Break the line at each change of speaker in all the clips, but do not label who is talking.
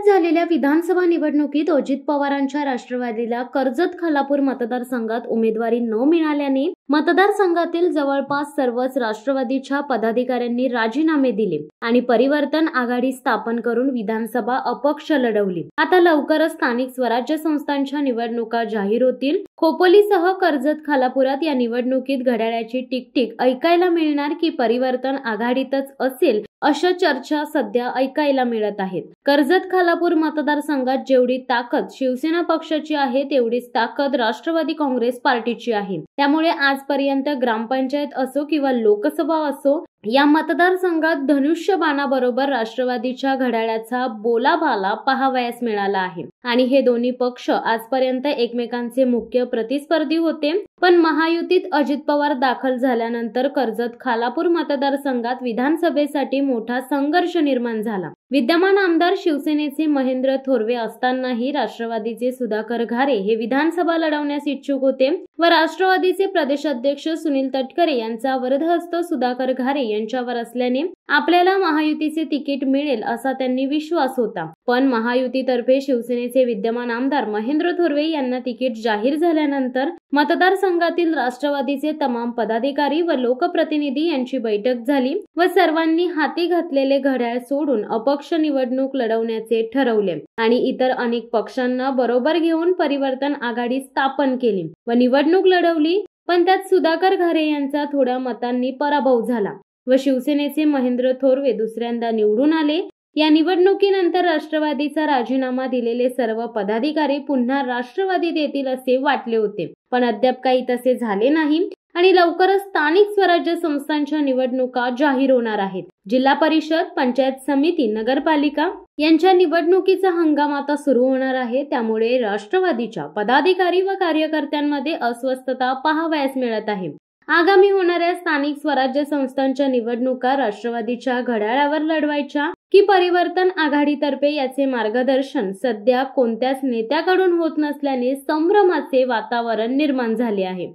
झालेल्या विधानसभा निवडणुकीत अजित पवारांच्या राष्ट्रवादीला कर्जत खालापूर मतदारसंघात उमेदवारी न मिळाल्याने मतदारसंघातील जवळपास सर्वच राष्ट्रवादीच्या पदाधिकाऱ्यांनी राजीनामे दिले आणि परिवर्तन आघाडी स्थापन करून विधानसभा अपक्ष लढवली। आता लवकरच स्थानिक स्वराज्य संस्थांच्या निवडणुका जाहीर होतील। खोपोलीसह कर्जत खालापुरात या निवडणुकीत घड्याळाची टिकटिक ऐकायला मिळणार की परिवर्तन आघाडीतच असेल अशा चर्चा सध्या ऐकायला मिळत आहेत। कर्जत खालापूर मतदारसंघात जेवढी ताकद शिवसेना पक्षाची आहे तेवढीच ताकद राष्ट्रवादी काँग्रेस पार्टीची आहे। त्यामुळे आजपर्यंत ग्रामपंचायत असो किंवा लोकसभा असो या मतदारसंघात धनुष्यबाणाबरोबर राष्ट्रवादीच्या घड्याळाचा बोलाबाला पाहावयास मिळाला आहे आणि हे दोन्ही पक्ष आजपर्यंत एकमेकांचे मुख्य प्रतिस्पर्धी होते। पण महायुतीत अजित पवार दाखल झाल्यानंतर कर्जत खालापूर मतदारसंघात विधानसभेसाठी मोठा संघर्ष निर्माण झाला। विद्यमान आमदार शिवसेनेचे महेंद्र थोरवे असतानाही राष्ट्रवादीचे सुधाकर घारे हे विधानसभा लढवण्यास इच्छुक होते व राष्ट्रवादीचे प्रदेशाध्यक्ष सुनील तटकरे यांचा वरदहस्त सुधाकर घारे यांच्यावर असल्याने आपल्याला महायुतीचे तिकीट मिळेल असा त्यांनी विश्वास होता। पण महायुतीतर्फे शिवसेनेचे विद्यमान आमदार महेंद्र थोरवे यांना तिकीट जाहीर झाल्यानंतर मतदारसंघातील राष्ट्रवादीचे तमाम पदाधिकारी व लोकप्रतिनिधी यांची बैठक झाली व सर्वांनी हाती घातलेले घड्याळ सोडून अपक्ष निवडणूक लढवण्याचे ठरवले आणि इतर अनेक पक्षांना बरोबर घेऊन परिवर्तन आघाडी स्थापन केली व निवडणूक लढवली। पण त्यात सुधाकर घारे यांचा थोड्या मतांनी पराभव झाला व शिवसेनेचे महेंद्र थोरवे दुसऱ्यांदा निवडून आले। या निवडणुकीनंतर राष्ट्रवादीचा राजीनामा दिलेले सर्व पदाधिकारी पुन्हा राष्ट्रवादीत येतील असे वाटले होते, पण अद्याप काही तसे झाले नाही आणि लवकरच स्थानिक स्वराज्य संस्थांच्या निवडणुका जाहीर होणार आहेत। जिल्हा परिषद, पंचायत समिती, नगरपालिका यांच्या निवडणुकीचा हंगाम आता सुरू होणार आहे। त्यामुळे राष्ट्रवादीच्या पदाधिकारी व कार्यकर्त्यांमध्ये अस्वस्थता पाहावयास मिळत आहे। आगामी होणाऱ्या स्थानिक स्वराज्य संस्थांच्या निवडणुका राष्ट्रवादीच्या घड्याळावर लढवायच्या की परिवर्तन आघाडीतर्फे याचे मार्गदर्शन सध्या कोणत्याच नेत्याकडून होत नसल्याने संभ्रमाचे वातावरण निर्माण झाले आहे।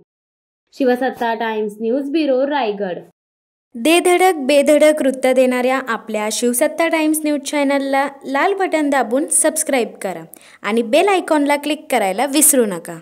शिवसत्ता टाइम्स न्यूज ब्युरो, रायगड।
दे धडक बेधडक वृत्त देणाऱ्या आपल्या शिवसत्ता टाइम्स न्यूज चॅनलला लाल बटन दाबून सबस्क्राईब करा आणि बेल आयकॉनला क्लिक करायला विसरू नका।